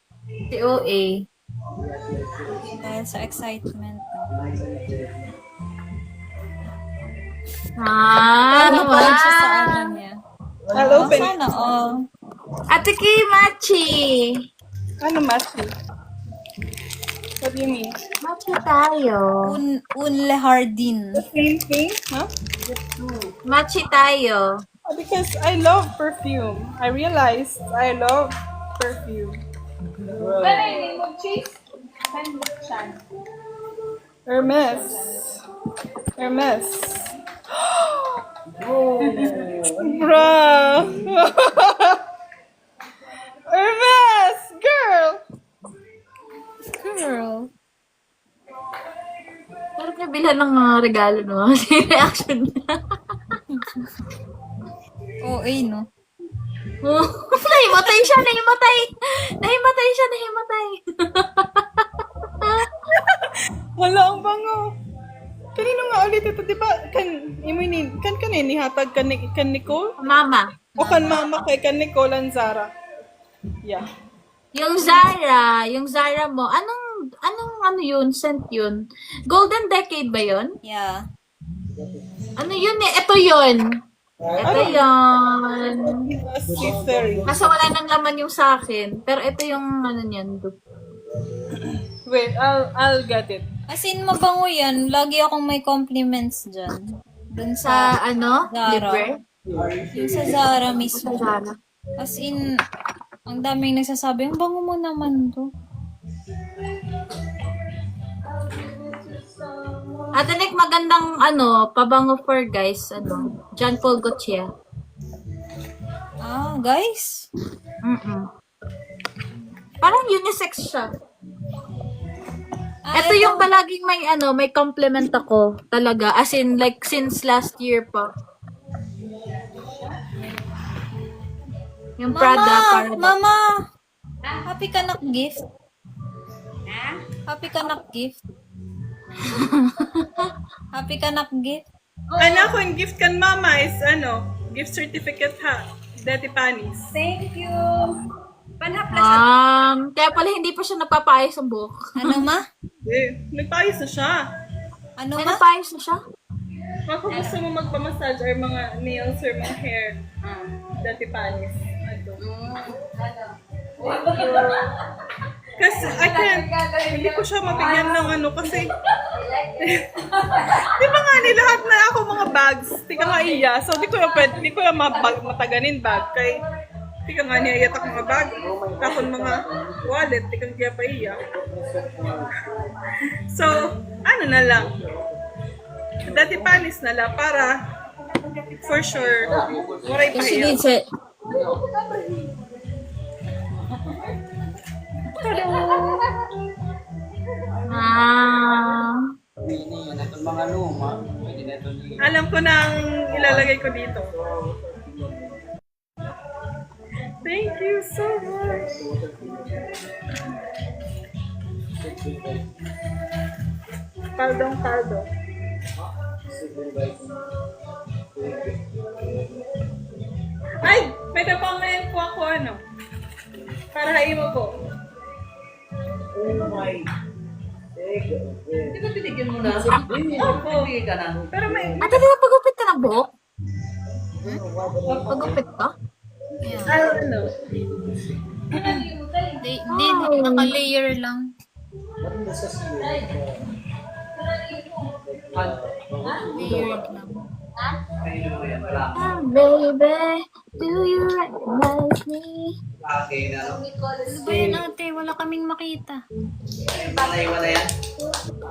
COA. Dahil sa excitement. Ano ba? Siya sa ano niya. I'll open it. Sana all. Ate Kay Machi! Ano, Machi? What do you mean? Machi tayo. Unle Hardin. The same thing? Huh? Machi tayo. Oh, because I love perfume. I realized I love perfume. Ano yun? Mag cheese? Handbook siya. Hermes. Hermes. Bruh. Hermes! Girl! Girl. Parang nabilhan ng mga regalo, no? Reaction niya. Oo, no? Oh, nahimatay siya, nahimatay! Nahimatay siya, nahimatay! Wala, ang bango. Kanino nga ulit ito? Di ba? Kan nihatag kan Nicole? Mama. O kan mama kay kan Nicole and Zara? Yeah. Yung Zara mo, anong anong ano yun? Scent yun? Golden Decade ba yun? Yeah. Ano yun eh? Ito yun. Ito yun. Slytherin. Kaso wala nang laman yung sa akin. Pero ito yung ano niyan. Wait, I'll get it. As in, mabango yan. Lagi akong may compliments dyan. Dun Sa sa ano? Zara. Libre? Yung sa Zara mismo. Zara. As in, ang daming nagsasabi, ang bango mo naman to. Ate Nick, magandang ano, pabango for guys. Ano? John Paul Gaultier. Ah, guys. Parang unisex siya. Ah, Ito yung palaging may ano, may compliment ako talaga. As in, like, since last year pa. Yung Prada, para Mama! Happy ka nak gift? Happy ka nak gift? Happy ka nak gift? Anak, kung gift kan mama is ano, gift certificate ha. Daddy Panis. Thank you. Kaya pala hindi pa siya nagpapayos ng buhok. Ano ma? Nagpayos na siya. Ano May ma? napayos na siya? Baka gusto mo magpamassage or mga nails or mga hair. Daddy Panis. Kasi I can't, hindi ko siya mabigyan ng ano kasi di ba nga ni lahat na ako mga bags, di ka nga iya. So di ko yung mataganin bag kay di ka nga niya iyatak mga bag. Tapon mga wallet, di ka kaya pa iya. So, ano na lang. Dati panis na lang para for sure waray pa She iya. needs it. Itong mga luma, pwede na ito Alam ko na ang ilalagay ko dito. Thank you so much. Paldong paldo. Ay! May napamayan po ako ano. Para hain mo po. Di ba binigyan mo na? Oo, bigay ka na. Pero may... Ate, di ba pagupit ka ng buhok? Pagupit ka? Ano? Hindi, naka-layer lang. Layer lang. Ah, baby, do you recognize me? Akin, ano? Ano ba yan ate? Wala kaming makita. Wala yan.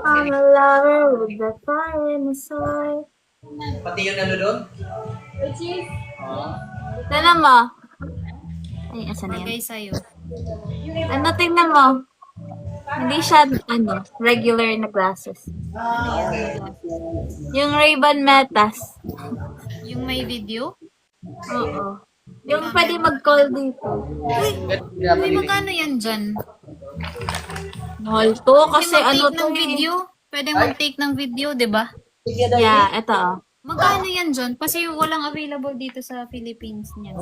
I'm a lover with the fire in his heart. Pati yung ano doon? Tignan mo. Ay, asan na yan? Bagay sa'yo. Ano, tingnan mo. Hindi siya, ano, regular na glasses. Yung Ray-Ban Metas. Yung may video? Oo. Yung pwede mag-call dito. Uy, magkano yan dyan? Mahal to, kasi ano mag-take to ng video? Pwede mag-take ng video, di ba? Yeah, eto oh. Magkano yan dyan? Kasi walang available dito sa Philippines niyan.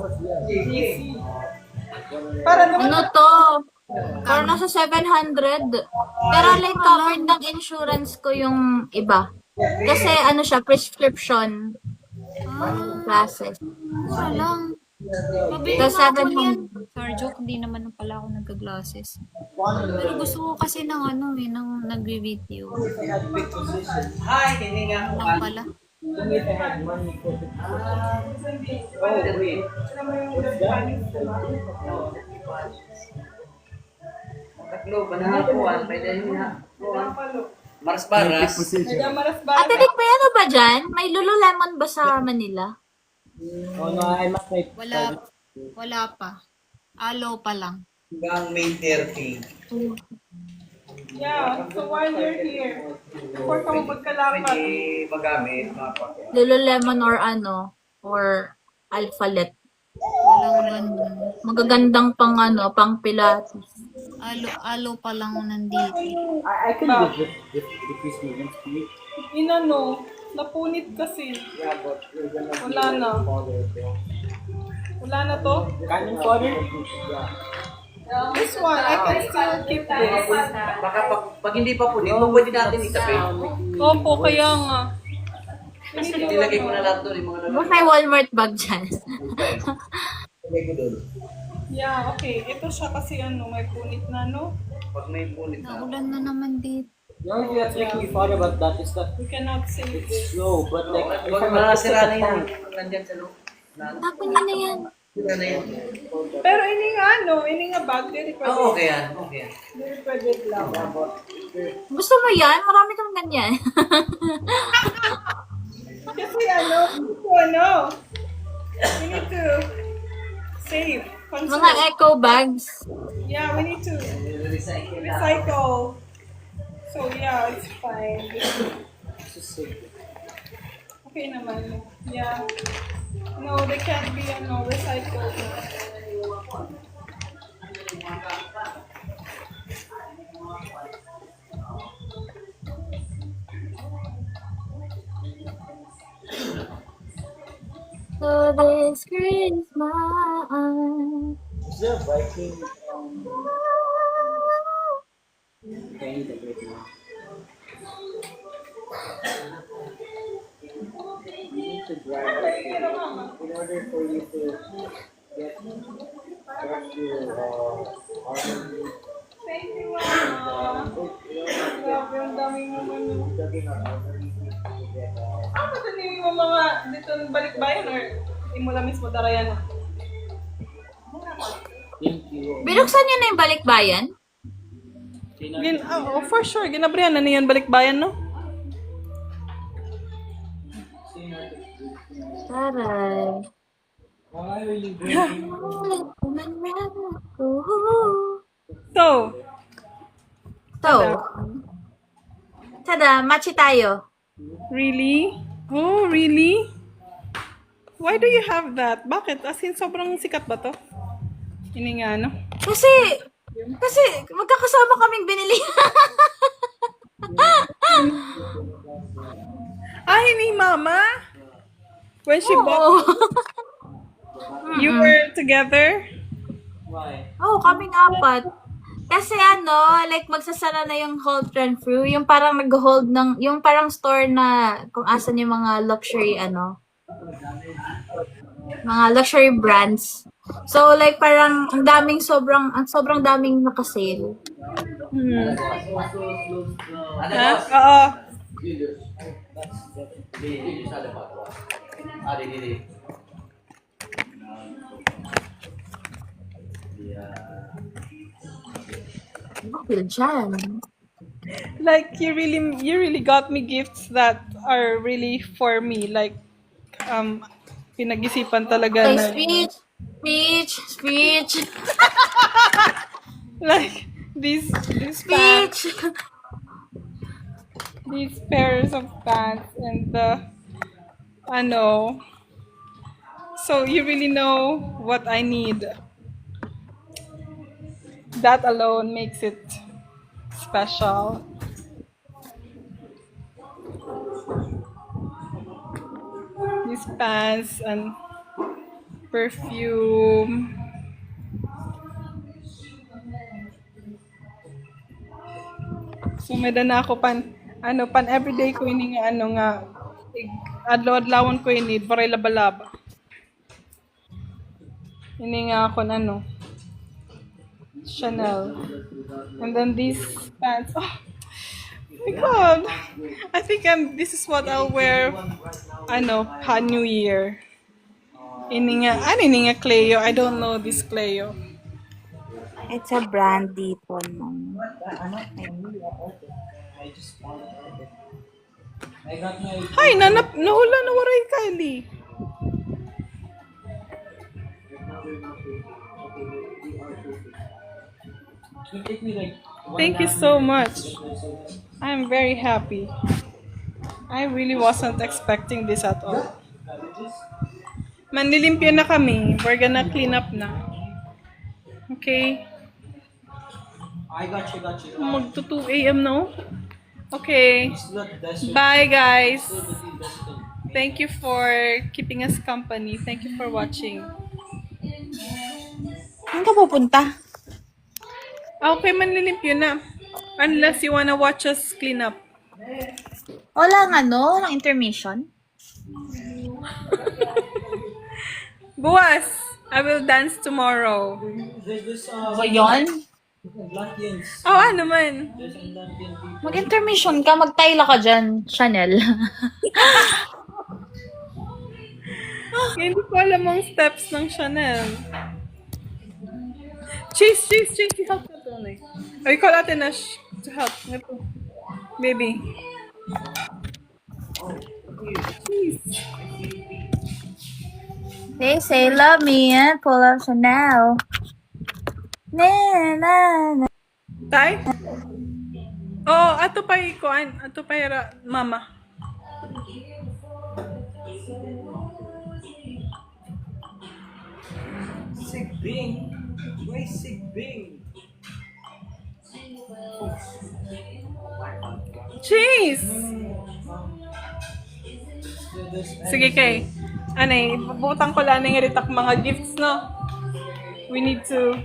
Para naman Ano to? Or nasa 700. Pero like covered ng insurance ko yung iba. Kasi ano siya, prescription glasses. Mura lang. Pabili So, nga ako 700. yan. Sorry, joke. Hindi naman pala ako nagka-glasses. Pero gusto ko kasi ng ano eh, ng nagre-video. Hi, hindi nga ako. Lang pala. Tatlo, banahakuan, pwede yun nga. Mars Barras. nagamaras ba? Ate Dick, may ano ba dyan? May Lululemon ba sa Manila? Wala pa. Alo pa lang. Hanggang May 30. Yeah, so while you're here, before ka mo magkalapat, Pwede magamit, mga pakya. Lululemon or ano? Or Alphalet. Walang ganun. Magagandang pang ano, pang pilates. Alo pa lang nandito. inano, napunit kasi. Wala na. Wala na to? This one, I can still keep this. Baka pag hindi pa punit, pwede natin itapin. Opo, kaya nga. Nilagay ko na lahat doon yung mga Baka may Walmart bag dyan. nilagay ko doon. Yeah, okay. Ito siya kasi ano, may punit na, no? Pag may punit na. Naulan na naman dito. The only thing that's making me fun about that is that We cannot save it's this. slow, but like, if Pag I'm nakasira na yun, nandyan sa loob. Tapon niya na yan. Sira na yan. Pero ini nga, ano, ini nga bag, hindi pwede. Oh, okay yan. Okay yan. Hindi pwede lang. Gusto mo yan? Marami kang ganyan. Kasi ano, we need to save. Conserve. Mga eco bags. Yeah, we need to recycle. So yeah, it's fine. Okay naman. Yeah. No, they can't be recycled. So this Christmas. is there a Viking candy decorating? You need to grind that thing. In order for you to get your almond Thank you, Mama. Grabe, ang dami mo ano. dubbing on almond meat to get Ah, patuloy mo mga dito balikbayan or hindi mo lang mismo darayan? thank you. Binuksan niyo na yung balikbayan? For sure. Ginabrihan na niyan balikbayan, no? Taray. Why are you drinking? So, Tada, matchi tayo. really? Oh, really? Why do you have that? Bakit? As in, sobrang sikat ba to? Ini nga, no? Kasi magkakasama kaming binili. Ah, ni Mama? When she bought, Oo. you were together? Why? Oo, kaming apat. Kasi like magsasara na yung hold trend through, yung parang nag-hold ng, yung parang store na kung asan yung mga luxury, mga luxury brands. So, like parang sobrang daming nakasale. Ha? Oo. Bakil dyan. Like, you really got me gifts that are really for me. Like, pinag-isipan talaga Okay, na. speech. Like, these pants, Speech. these pairs of pants and so you really know what I need. That alone makes it special. These pants and perfume. So may dana ako pan everyday ko ini nga adlaw-adlawon ko ini para laba-laba. Ini nga ako Chanel. And then these pants. Oh my God. I think this is what I'll wear pa New Year. Ini nga Cleo. I don't know this Cleo. It's a brand dito. I got my Hi, nahula na waray Kylie. it took me like Thank you so much. I'm very happy. I really wasn't expecting this at all. Manlilimpyo na kami. We're gonna clean up na. Okay? I got you. Magto 2 a.m. na, oh. Okay. It's not best. Bye, guys. Thank you for keeping us company. Thank you for watching. Saan ka pupunta? Okay, manlilimpyo na. Unless you wanna watch us clean up. Walang walang intermission. Buwas, I will dance tomorrow. So, yun? Oh, ano man. Mag-intermission ka, magtayla ka dyan, Chanel. Hindi ko alam ang steps ng Chanel. Chase, help na to. Ay, call natin na to help. Ito. Baby. Cheese. They say love me and pull up Chanel. Na na na. Tay? Oh, ato pa ikuan. Ato pa mama. Sigbing. May sigbing. Cheese! Sige kay. Anay, butang ko lang ng iritak mga gifts, no? We need to...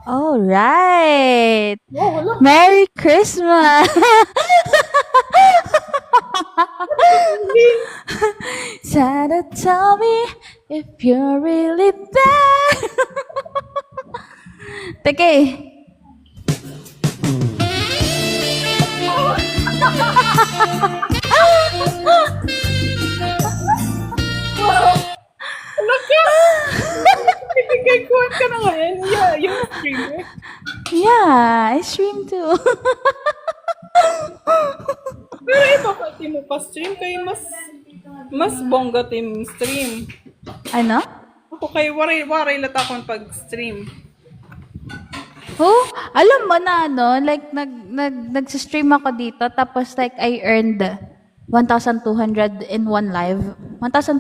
All right. Merry Christmas. Santa, tell me if you're really there. Teke. Nagkikuhan ka na ngayon. Yeah, yung streamer. Yeah, I stream too. Pero iba pa mo pa stream kayo mas bongga team stream. Ano? Ako kay waray lata akong pag-stream. Oh, alam mo na like nag-stream ako dito tapos like I earned $1,200 in one live. $1,200.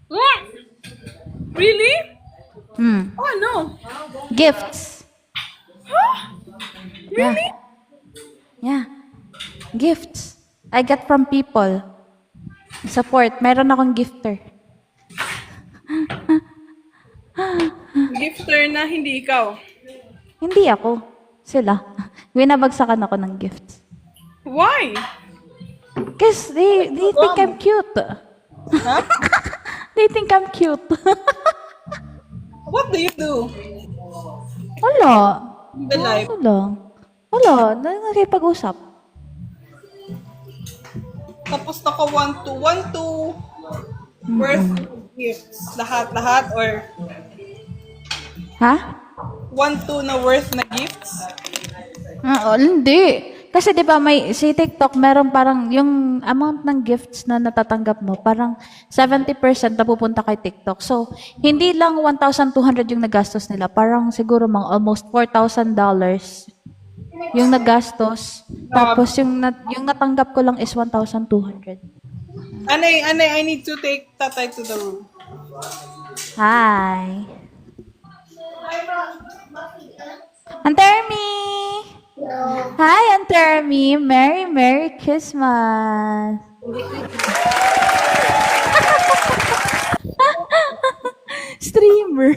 What? Really? Oh no. Gifts. Really? Yeah. Gifts. I get from people. Support. Meron akong gifter. Gifter na hindi ikaw. Hindi ako. Sila. Binabagsakan ako ng gifts. Why? Because they think I'm cute. Huh? They think I'm cute. What do you do? Wala. In the life? Wala. Nakipag-usap. Tapos naka 1 to worth gifts. Lahat or Ha? 1 to na worth na gifts? Hindi. Kasi 'di ba si TikTok meron parang yung amount ng gifts na natatanggap mo, parang 70% napupunta kay TikTok. So, hindi lang 1,200 yung nagastos nila, parang siguro mga almost $4,000 yung nagastos. Tapos yung natanggap ko lang is 1,200. Anay, I need to take tatay to the room. Hi. Aunt Ermi! Hi, Aunt Ermi! Merry Christmas! Streamer!